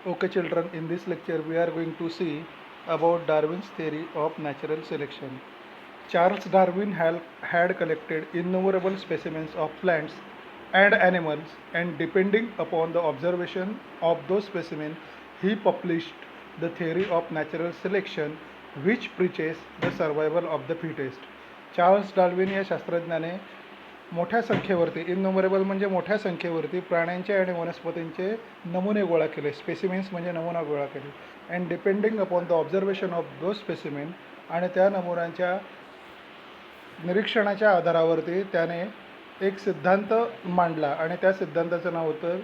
Okay children, in this lecture we are going to see about Darwin's theory of natural selection. Charles Darwin had collected innumerable specimens of plants and animals, and depending upon the observation of those specimens, he published the theory of natural selection, which preaches the survival of the fittest. Charles Darwin या शास्त्रज्ञाने मोठ्या संख्येवरती इननुमरेबल म्हणजे मोठ्या संख्येवरती प्राण्यांचे आणि वनस्पतींचे नमुने गोळा केले. स्पेसिमेन्स म्हणजे नमुना गोळा केले. And depending upon the observation of two specimen, आणि त्या नमुन्यांच्या निरीक्षणाच्या आधारावरती त्याने एक सिद्धांत मांडला, आणि त्या सिद्धांताचं नाव होतं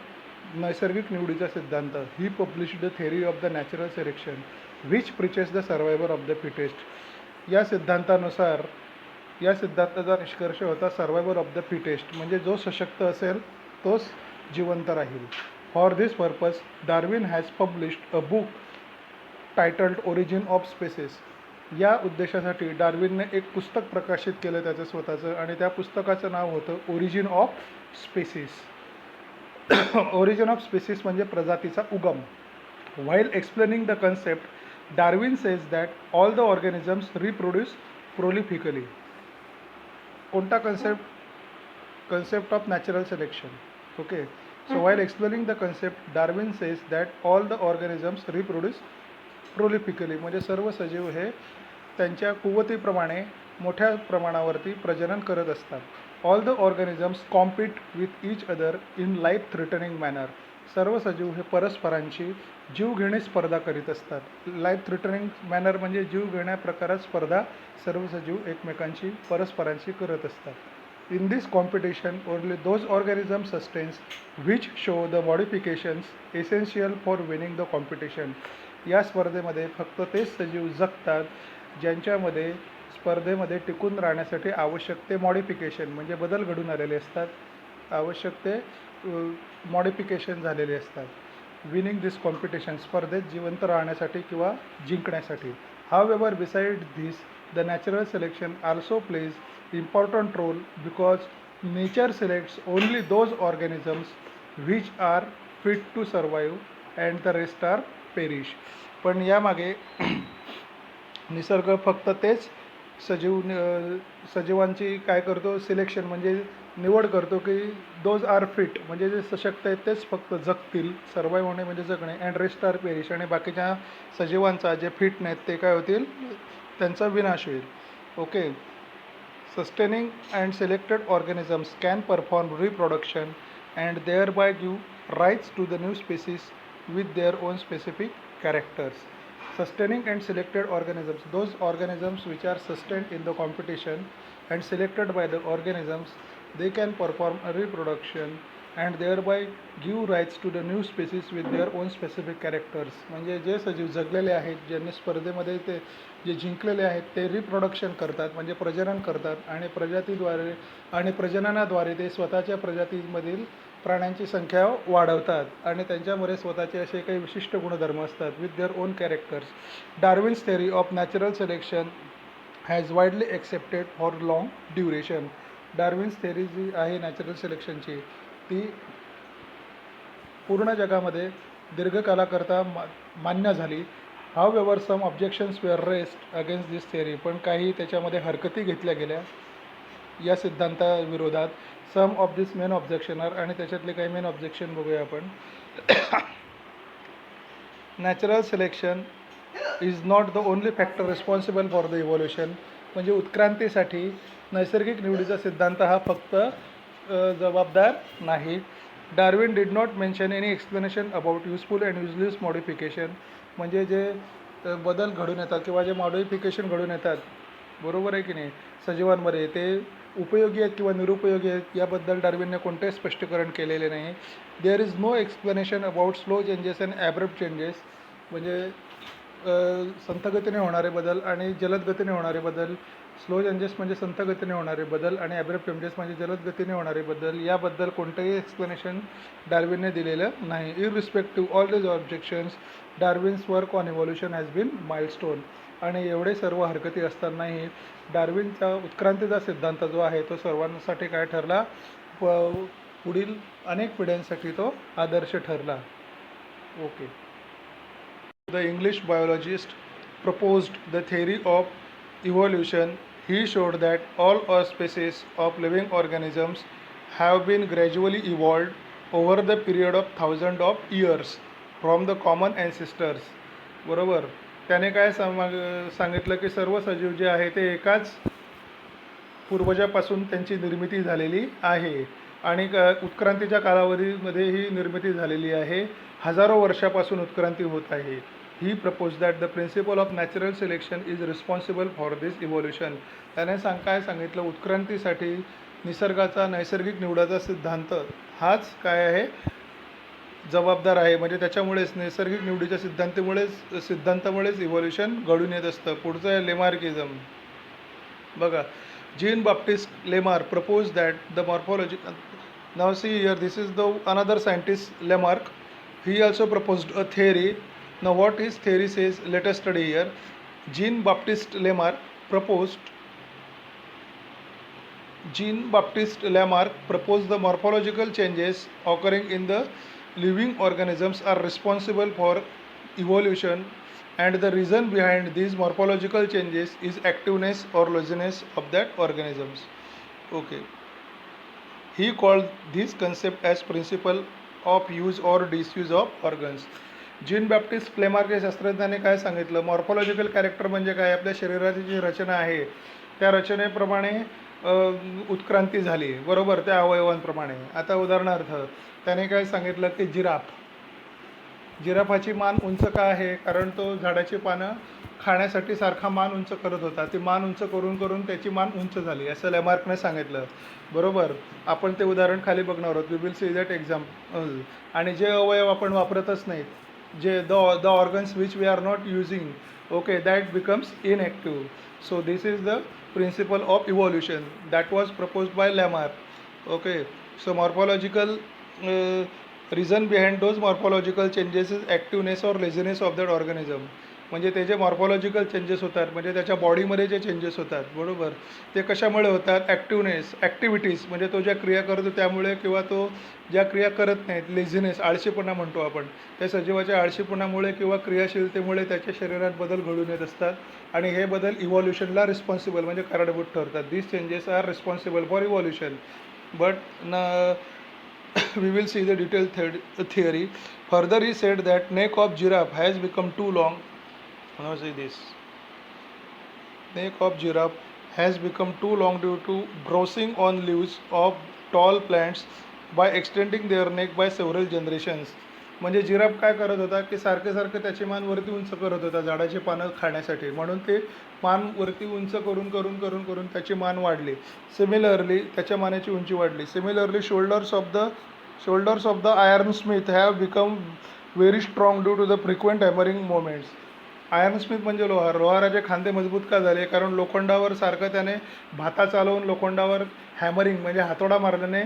नैसर्गिक निवडीचा सिद्धांत. He publish the theory of the natural selection which preaches the survivor of the fittest. या सिद्धांतानुसार या सिद्धांताचा निष्कर्ष होता सर्वायव्हर ऑफ द फिटेस्ट, म्हणजे जो सशक्त असेल तोच जिवंत राहील. For this purpose Darwin has published a book titled Origin of Species. या उद्देशासाठी डार्विनने एक पुस्तक प्रकाशित केलं त्याचं स्वतःचं, आणि त्या पुस्तकाचं नाव होतं origin of species. Origin of species म्हणजे प्रजातीचा उगम. While explaining the concept Darwin says that all the organisms reproduce prolifically. कोणता concept of natural selection. Okay, so while explaining the concept Darwin says that all the organisms reproduce prolifically, म्हणजे सर्व सजीव हे त्यांच्या कुवतीप्रमाणे मोठ्या प्रमाणावरती प्रजनन करत असतात. All the organisms compete with each other in life threatening manner. सर्व सजीव हे परस्परांची जीवघेणी स्पर्धा करीत असतात. लाईफ थ्रेटनिंग मॅनर म्हणजे जीवघेण्या प्रकारात स्पर्धा सर्व सजीव एकमेकांची परस्परांशी करत असतात. In this competition, only those organisms sustains which show the modifications essential for winning the competition. या स्पर्धेमध्ये फक्त तेच सजीव जगतात ज्यांच्यामध्ये स्पर्धेमध्ये टिकून राहण्यासाठी आवश्यक ते मॉडिफिकेशन म्हणजे बदल घडून आलेले असतात, आवश्यक ते मॉडिफिकेशन झालेले असतात. विनिंग दिस कॉम्पिटिशन, स्पर्धेत जिवंत राहण्यासाठी किंवा जिंकण्यासाठी. However beside this the natural selection also plays important role because nature selects only those organisms which are fit to survive and the rest are perish. पण यामागे निसर्ग फक्त तेच सजीवांची काय करतो, सिलेक्शन म्हणजे निवड करतो की दोज आर फिट म्हणजे जे सशक्त आहेत तेच फक्त जगतील, सर्वाईव्ह होणे म्हणजे जगणे, अँड रेस्ट आर पेरिश, आणि बाकीच्या सजीवांचा जे फिट नाहीत ते काय होतील, त्यांचा विनाश होईल. Okay. Sustaining and selected organisms can perform reproduction and thereby give rise to the new species with their own specific characters. Sustaining and selected organisms, those organisms which are sustained in the competition and selected by the organisms, they can perform a reproduction and thereby give rise to the new species with their own specific characters. म्हणजे जे सजीव जगलेले आहेत, ज्यांनी स्पर्धेमध्ये ते जे जिंकलेले आहेत ते रिप्रोडक्शन करतात म्हणजे प्रजनन करतात, आणि प्रजातीद्वारे आणि प्रजननाद्वारे ते स्वतःच्या प्रजातीमधील प्राण्यांची संख्या वाढवतात, आणि त्यांच्यामध्ये स्वतःचे असे काही विशिष्ट गुणधर्म असतात with their own characters. Darwin's theory of natural selection has widely accepted for long duration. Darwin's theory जी आहे नॅचरल सिलेक्शनची ती पूर्ण जगामध्ये दीर्घकालाकरता मान्य झाली. However some objections were raised against this theory, पण काही त्याच्यामध्ये हरकती घेतल्या गेल्या या सिद्धांताविरोधात. Some of this main objection are, आणि त्याच्यातले काही मेन ऑब्जेक्शन बघूया आपण. Natural selection is not the only factor responsible for the evolution, म्हणजे उत्क्रांतीसाठी नैसर्गिक निवडीचा सिद्धांत हा फक्त जबाबदार नाही. Darwin did not mention any explanation about useful and useless modification, म्हणजे जे बदल घडून येतात किंवा जे मॉडिफिकेशन घडून येतात, बरोबर आहे की नाही, सजीवांमध्ये ते उपयोगी आहेत किंवा निरुपयोगी आहेत याबद्दल डार्विनने कोणतेही स्पष्टीकरण केलेले नाही. There is no explanation about slow changes and abrupt changes, म्हणजे संथ गतीने होणारे बदल आणि जलद गतीने होणारे बदल. स्लो चेंजेस म्हणजे संथ गतीने होणारे बदल, आणि ॲब्रप्ट चेंजेस म्हणजे जलद गतीने होणारे बदल. याबद्दल कोणतंही एक्सप्लेनेशन डार्विनने दिलेलं नाही. Irrespective all these objections Darwin's work on evolution has been milestone. आणि एवढे सर्व हरकती असतानाही डार्विनचा उत्क्रांतीचा सिद्धांत जो आहे तो सर्वांसाठी काय ठरला, पुढील अनेक पिढ्यांसाठी तो आदर्श ठरला. Okay. the English biologist, proposed the theory of evolution. He showed that all our species of living organisms have been gradually evolved over the period of thousands of years from the common ancestors. बरोबर. त्याने काय सांगितलं की सर्व सजीव जे आहे ते एकाच पूर्वजापासून त्यांची निर्मिती झालेली आहे आणि उत्क्रांतीच्या कालावधीमध्ये ही निर्मिती झालेली आहे. हजारो वर्षापासून उत्क्रांती होत आहे. He propose that the principle of natural selection is responsible for this evolution. त्याने काय सांगितलं, उत्क्रांतीसाठी निसर्गाचा नैसर्गिक निवडाचा सिद्धांत हाच काय आहे, जबाबदार आहे. म्हणजे त्याच्यामुळेच नैसर्गिक निवडीच्या सिद्धांतामुळेच इव्होल्युशन घडून येत असतं. पुढचं आहे लेमार्किझम. बघा, gene Baptist Lamarck propose that the morphology. Now see here, this is the another scientist Lamarck. He also proposed a theory. Now what his theory says, let us study here. Jean-Baptiste Lamarck proposed the morphological changes occurring in the living organisms are responsible for evolution, and the reason behind these morphological changes is activeness or laziness of that organisms. Okay. He called this concept as principle of use or disuse of organs. Gene Baptist Lamarck या शास्त्रज्ञाने काय सांगितलं, morphological character म्हणजे काय, आपल्या शरीराची जी रचना आहे त्या रचनेप्रमाणे उत्क्रांती झाली, बरोबर, त्या अवयवांप्रमाणे. आता उदाहरणार्थ त्याने काय सांगितलं की जिराफाची मान उंच का आहे, कारण तो झाडाची पानं खाण्यासाठी सारखा मान उंच करत होता. ती मान उंच करून करून त्याची मान उंच झाली, असं लेमार्कने सांगितलं, बरोबर. आपण ते उदाहरण खाली बघणार आहोत. We will see that example. आणि जे अवयव आपण वापरतच नाहीत, जे the organs which we are not using, okay, that becomes inactive. So this is the principle of evolution that was proposed by Lamarck. Okay. So morphological reason behind those morphological changes is activeness or laziness of that organism. म्हणजे ते जे morphological changes होतात, म्हणजे त्याच्या बॉडीमध्ये जे changes होतात, बरोबर, ते कशामुळे होतात, ॲक्टिव्हिटीज, म्हणजे तो ज्या क्रिया करतो त्यामुळे, किंवा तो ज्या क्रिया करत नाहीत, लेझीनेस, आळशीपणा म्हणतो आपण, त्या सजीवाच्या आळशीपणामुळे किंवा क्रियाशीलतेमुळे त्याच्या शरीरात बदल घडून येत असतात, आणि हे बदल इव्हॉल्युशनला रिस्पॉन्सिबल म्हणजे कारणीभूत ठरतात. This changes are responsible for evolution. But we will see the detailed theory. Further, he said that neck of giraffe has become too long. Now see this. Neck of giraffe has become too long due to browsing on leaves of tall plants by extending their neck by several generations. म्हणजे giraffe काय करत होता की सारखे त्याची मान वरती उंच करत होता झाडाची पानं खाण्यासाठी, म्हणून ते मान वरती उंच करून करून करून करून त्याची मान वाढली. सिमिलरली त्याच्या मानेची उंची वाढली. Similarly shoulders of the iron smith have become very strong due to the frequent hammering moments. Iron smith म्हणजे लोहाराचे खांदे मजबूत का झाले, कारण लोखंडावर सारखं त्याने भाता चालवून लोखंडावर हॅमरिंग म्हणजे हातोडा मारल्याने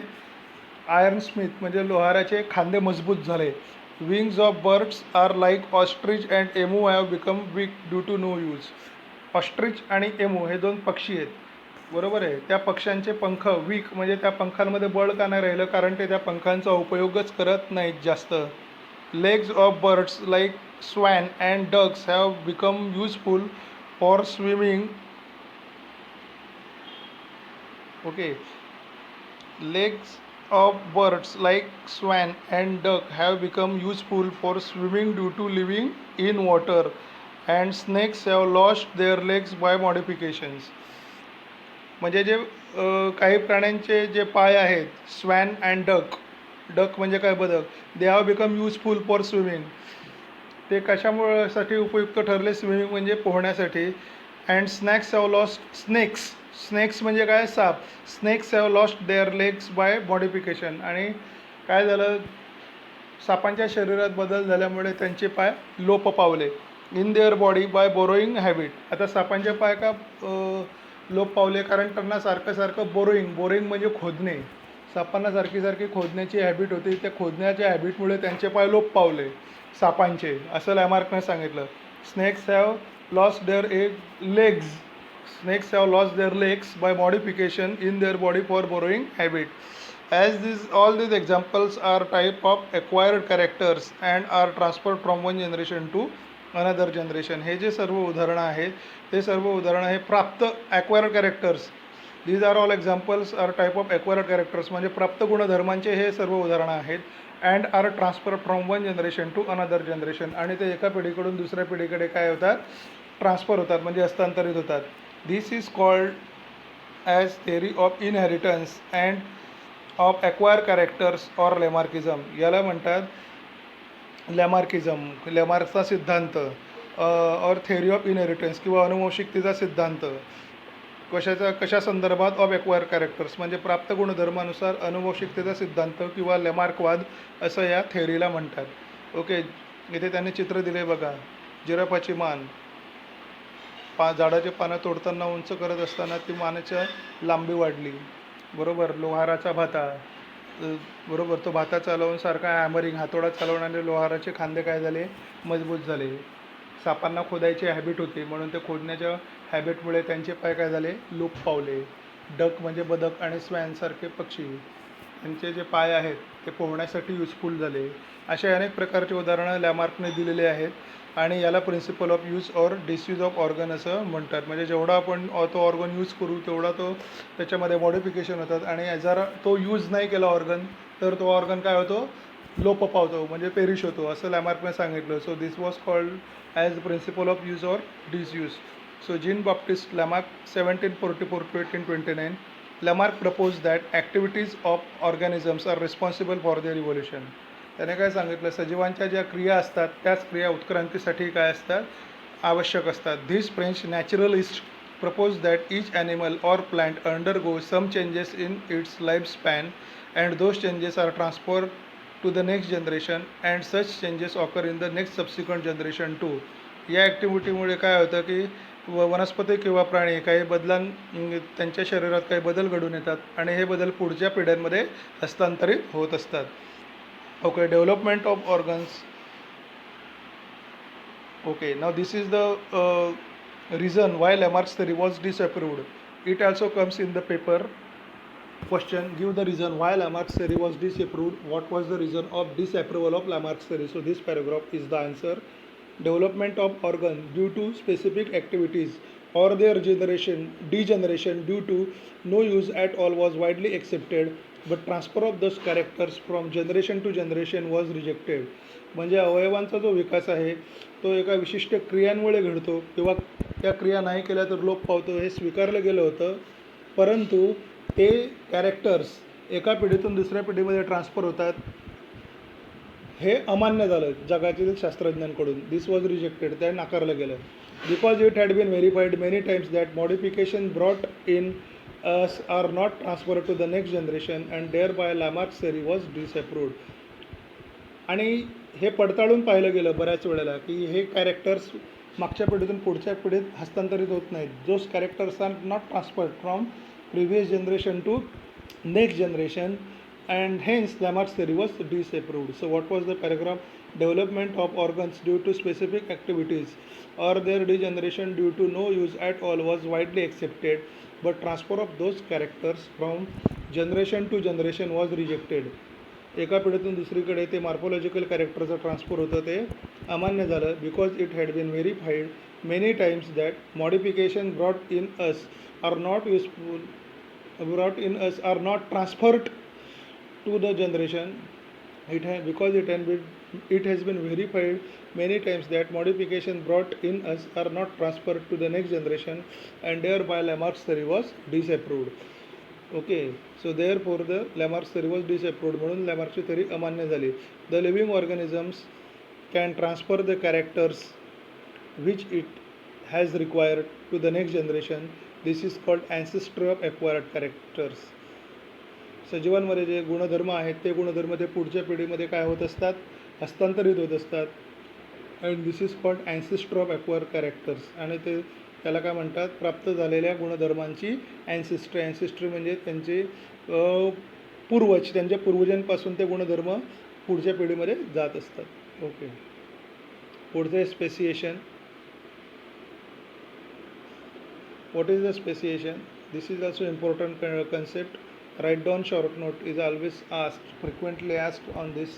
आयर्न स्मिथ म्हणजे लोहाराचे खांदे मजबूत झाले. Wings of birds are like ostrich and emu have become weak due to no use. Ostrich आणि एमू हे दोन पक्षी आहेत, बरोबर आहे. त्या पक्ष्यांचे पंख वीक म्हणजे त्या पंखांमध्ये बळ का नाही राहिलं, कारण ते त्या पंखांचा उपयोगच करत नाहीत जास्त. Legs of birds like swan and ducks have become useful for swimming. Okay. Legs of birds like swan and duck have become useful for swimming due to living in water, and snakes have lost their legs by modifications. म्हणजे जे काही प्राण्यांचे जे पाय आहेत, स्वॅन and duck म्हणजे काय, बदक, they have become useful for swimming. ते कशामुळेसाठी उपयुक्त ठरले, स्विमिंग म्हणजे पोहण्यासाठी. अँड स्नेक्स म्हणजे काय, साप. Snakes have lost their legs by modification. आणि काय झालं, सापांच्या शरीरात बदल झाल्यामुळे त्यांचे पाय लोप पावले. In their body by burrowing habit. आता सापांचे पाय का लोप पावले, कारण त्यांना सारखं बोरोईंग म्हणजे खोदणे, सापांना सारखी खोदण्याची हॅबिट होती. त्या खोदण्याच्या हॅबिटमुळे त्यांचे पाय लोप पावले सापांचे, असं लॅमार्कने सांगितलं. Snakes have lost their legs by modification in their body for borrowing habit. As all these examples are type of acquired characters and are transferred from one generation to another generation, हे जे सर्व उदाहरणं आहेत ते सर्व उदाहरणं हे प्राप्त acquired characters, these are all examples are type of acquired characters, म्हणजे प्राप्त गुणधर्मांचे हे सर्व उदाहरणं आहेत. And are transfer from one generation to another generation, आणि ते एका पिढीकडून दुसऱ्या पिढीकडे काय होतात, ट्रान्सफर होतात, म्हणजे हस्तांतरित होतात. This is called as theory of inheritance and of acquire characters or Lamarckism. याला म्हणतात लॅमार्किझम, लॅमार्कचा सिद्धांत, और थेअरी ऑफ इनहेरिटन्स किंवा अनुवंशिकतेचा सिद्धांत. कशा संदर्भात? ऑफ ॲक्वायर कॅरेक्टर्स, म्हणजे प्राप्त गुणधर्मानुसार अनुवंशिकतेचा सिद्धांत किंवा लॅमार्कवाद असं या थेअरीला म्हणतात. ओके, इथे त्यांनी चित्र दिले बघा. जिराफाची मान, झाडाची पानं तोडताना उंच करत असताना ती मानेच्या लांबी वाढली. बरोबर. लोहाराचा भाता, बरोबर, तो भाता चालवून सारखा हॅमरिंग, हातोडा चालवणारे लोहाराचे खांदे काय झाले, मजबूत झाले. सापांना खोदायची हॅबिट होती, म्हणून ते खोदण्याच्या हॅबिटमुळे त्यांचे पाय काय झाले, लोप पावले. डक म्हणजे बदक आणि स्वॅनसारखे पक्षी, त्यांचे जे पाय आहेत ते पोहण्यासाठी युजफुल झाले. अशा अनेक प्रकारची उदाहरणं लॅमार्कने दिलेली आहेत, आणि याला principle of use or disuse of organ असं म्हणतात. म्हणजे जेवढा आपण तो ऑर्गन यूज करू तेवढा त्याच्यामध्ये मॉडिफिकेशन होतात, आणि जर तो यूज नाही केला ऑर्गन तर तो ऑर्गन काय होतो, लोप पावतो, म्हणजे पेरिश होतो, असं लॅमार्कने सांगितलं. So this was called as principle of use or disuse. So Jean-Baptiste Lamarck, 1744 to 1829, Lamarck proposed that activities of organisms are responsible for their evolution. त्याने काय सांगितलं, सजीवांच्या ज्या क्रिया असतात त्याच क्रिया उत्क्रांतीसाठी काय असतात, आवश्यक असतात. This French naturalist propose that each animal or plant undergo some changes in its life span and those changes are transfer to the next generation and such changes occur in the next subsequent generation too. या ॲक्टिव्हिटीमुळे काय होतं की वनस्पती किंवा प्राणी काही त्यांच्या शरीरात काही बदल घडून येतात, आणि हे बदल पुढच्या पिढ्यांमध्ये हस्तांतरित होत असतात. Okay, development of organs. Okay, now this is the reason why Lamarck's theory was disapproved. It also comes in the paper. Question: give the reason why Lamarck's theory was disapproved. What was the reason of disapproval of Lamarck's theory? So this paragraph is the answer. Development of organ due to specific activities or their degeneration due to no use at all was widely accepted, but transfer of those characters from generation to generation was rejected. म्हणजे अवयवांचा जो विकास आहे तो एका विशिष्ट क्रियांमुळे घडतो, किंवा त्या क्रिया नाही केल्या तर लोप पावतो, हे स्वीकारलं गेलं होतं. परंतु ते कॅरेक्टर्स एका पिढीतून दुसऱ्या पिढीमध्ये ट्रान्सफर होतात, हे अमान्य झालं जगातील शास्त्रज्ञांकडून. दिस वॉज रिजेक्टेड, ते नाकारलं गेलं. Because it had been verified many times that modification brought in us are not transfer to the next generation and there by Lamarck's theory was disapproved. आणि हे पडताळून पाहिलं गेलं बऱ्याच वेळेला की हे कॅरेक्टर्स मागच्या पिढीतून पुढच्या पिढीत हस्तांतरित होत नाहीत. Those characters are not transferred from previous generation to next generation and hence Lamarck's theory was disapproved. So what was the paragraph? Development of organs due to specific activities or their degeneration due to no use at all was widely accepted, but transfer of those characters from generation to generation was rejected. एका पिढीतून दुसरीकडे ते morphological कॅरेक्टरचं transfer होतं ते अमान्य झालं. Because it had been verified many times that modification brought in us are not transferred to the generation. It has been verified many times that modification brought in us are not transferred to the next generation, and thereby Lamarck's theory was disapproved. Okay, so therefore the Lamarck's theory was disapproved, म्हणून Lamarck's theory अमान्य झाली. The living organisms can transfer the characters which it has required to the next generation. This is called ancestry of acquired characters. सजीवांमध्ये जे गुणधर्म आहेत ते गुणधर्म ते पुढच्या पिढीमध्ये काय होत असतात, हस्तांतरित होत असतात. And this is called ancestry of acquire characters. आणि त्याला काय म्हणतात, प्राप्त झालेल्या गुणधर्मांची ॲन्सेस्ट्री. ॲन्सेस्ट्री म्हणजे त्यांचे पूर्वज, त्यांच्या पूर्वजांपासून ते गुणधर्म पुढच्या पिढीमध्ये जात असतात. ओके, पुढचे speciation. What is the speciation? This is also important concept. Write down short note is always frequently asked on this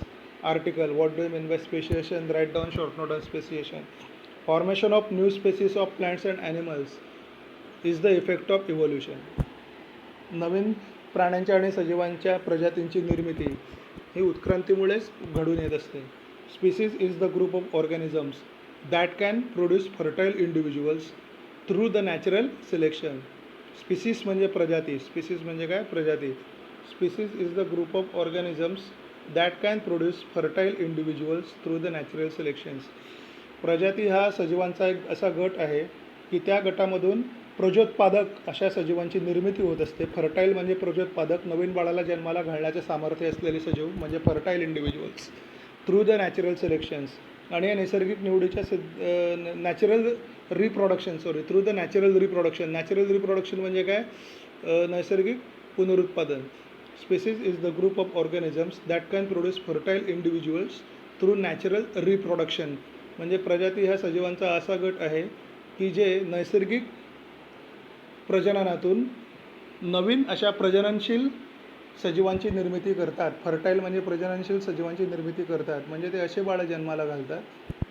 article. What do you mean by speciation? Write down short note on speciation. Formation of new species of plants and animals is the effect of evolution. नवीन प्राण्यांच्या आणि सजीवांच्या प्रजातींची निर्मिती ही उत्क्रांतीमुळेच घडून येत असते. Species is the group of organisms that can produce fertile individuals through the natural selection. Species म्हणजे प्रजाती. स्पीसीज म्हणजे काय? प्रजाती. Species is the group of organisms that can produce fertile individuals through the natural selections. प्रजाती हा सजीवांचा एक असा गट आहे की त्या गटामधून प्रजोत्पादक अशा सजीवांची निर्मिती होत असते. फर्टाईल म्हणजे प्रजोत्पादक, नवीन बाळाला जन्माला घालण्याचे सामर्थ्य असलेले सजीव म्हणजे fertile individuals through the natural selections. आणि या नैसर्गिक निवडीच्या natural reproduction through the natural reproduction. Natural reproduction म्हणजे काय? नैसर्गिक पुनरुत्पादन. Species is the group of organisms that can produce fertile individuals through natural reproduction. म्हणजे प्रजाती ह्या सजीवांचा असा गट आहे की जे नैसर्गिक प्रजननातून नवीन अशा प्रजननशील सजीवांची निर्मिती करतात. फर्टाईल म्हणजे प्रजननशील सजीवांची निर्मिती करतात. म्हणजे ते असे बाळं जन्माला घालतात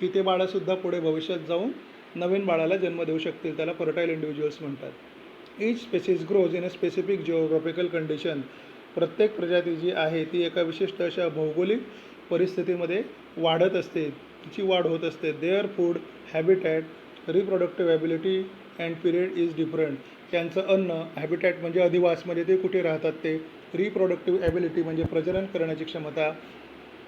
की ते बाळंसुद्धा पुढे भविष्यात जाऊन नवीन बाळाला जन्म देऊ शकतील. त्याला फर्टाईल इंडिव्हिज्युअल्स म्हणतात. Each species grows in a specific geographical condition. प्रत्येक प्रजाती जी आहे ती एका विशिष्ट अशा भौगोलिक परिस्थितीमध्ये वाढत असते, तिची वाढ होत असते. Their food, habitat, reproductive ability and period is different. त्यांचं अन्न, हॅबिटॅट म्हणजे अधिवास म्हणजे ते कुठे राहतात ते, रिप्रोडक्टिव्ह ॲबिलिटी म्हणजे प्रजनन करण्याची क्षमता,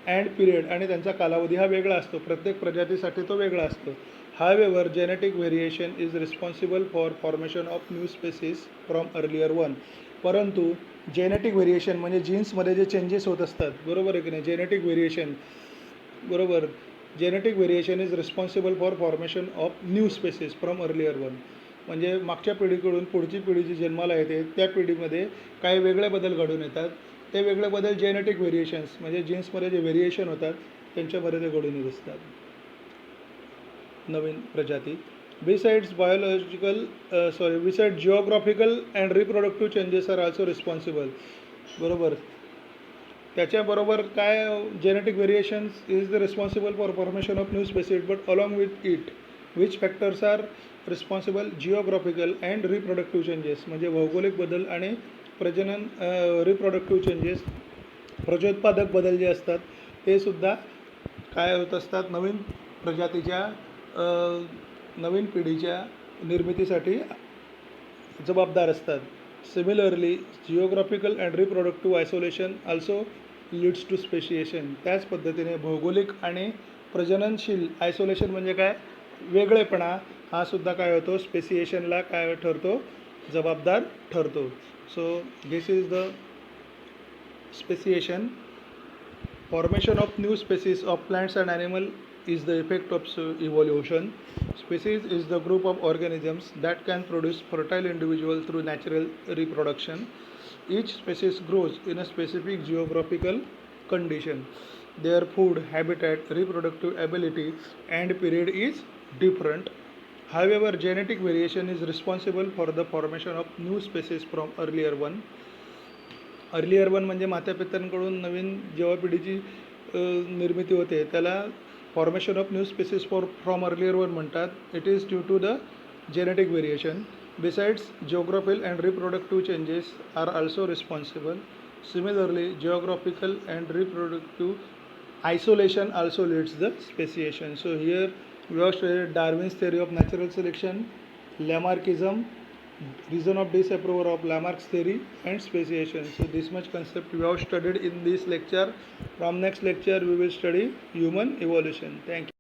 अँड पिरियड आणि त्यांचा कालावधी हा वेगळा असतो. प्रत्येक प्रजातीसाठी तो वेगळा असतो. However genetic variation is responsible for formation of new species from earlier one. परंतु जेनेटिक व्हेरिएशन म्हणजे जीन्समध्ये जे चेंजेस होत असतात, बरोबर आहे की नाही? जेनेटिक व्हेरिएशन, बरोबर. Genetic variation is responsible for formation of new species from earlier one. म्हणजे मागच्या पिढीकडून पुढची पिढी जी जन्माला येते त्या पिढीमध्ये काही वेगळे बदल घडून येतात. ते वेगळे बदल जेनेटिक व्हेरिएशन्स म्हणजे जीन्समध्ये जे व्हेरिएशन होतात त्यांच्यामध्ये ते घडून येत असतात. नवीन प्रजाती. Besides geographical and reproductive changes are also responsible. बरोबर. त्याच्याबरोबर काय? Genetic variations is the responsible for formation of new species but along with it which factors are responsible? Geographical and reproductive changes म्हणजे भौगोलिक बदल आणि प्रजनन रिप्रोडक्टिव्ह चेंजेस, प्रजोत्पादक बदल जे असतात ते सुद्धा काय होत असतात? नवीन प्रजातीच्या नवीन पिढीच्या निर्मितीसाठी जबाबदार असतात. Similarly geographical and reproductive isolation also leads to speciation. त्याच पद्धतीने भौगोलिक आणि प्रजननशील आयसोलेशन म्हणजे काय? वेगळेपणा हा सुद्धा काय होतो? स्पेसिएशनला काय ठरतो? जबाबदार ठरतो. So this is the speciation. Formation of new species of plants and animal is the effect of evolution. Species is the group of organisms that can produce fertile individuals through natural reproduction. Each species grows in a specific geographical condition. Their food, habitat, reproductive ability and period is different. However, genetic variation is responsible for the formation of new species from earlier one. Earlier one म्हणजे मातापित्यांकडून नवीन जेव्हा पिढीची निर्मिती होते त्याला formation of new species from earlier one म्हणतात. It is due to the genetic variation. Besides geographical and reproductive changes are also responsible. Similarly geographical and reproductive isolation also leads the speciation. So here we have studied Darwin's theory of natural selection, Lamarckism, reason of disapproval of Lamarck's theory, and speciation. So this much concept we have studied in this lecture. From next lecture we will study human evolution. Thank you.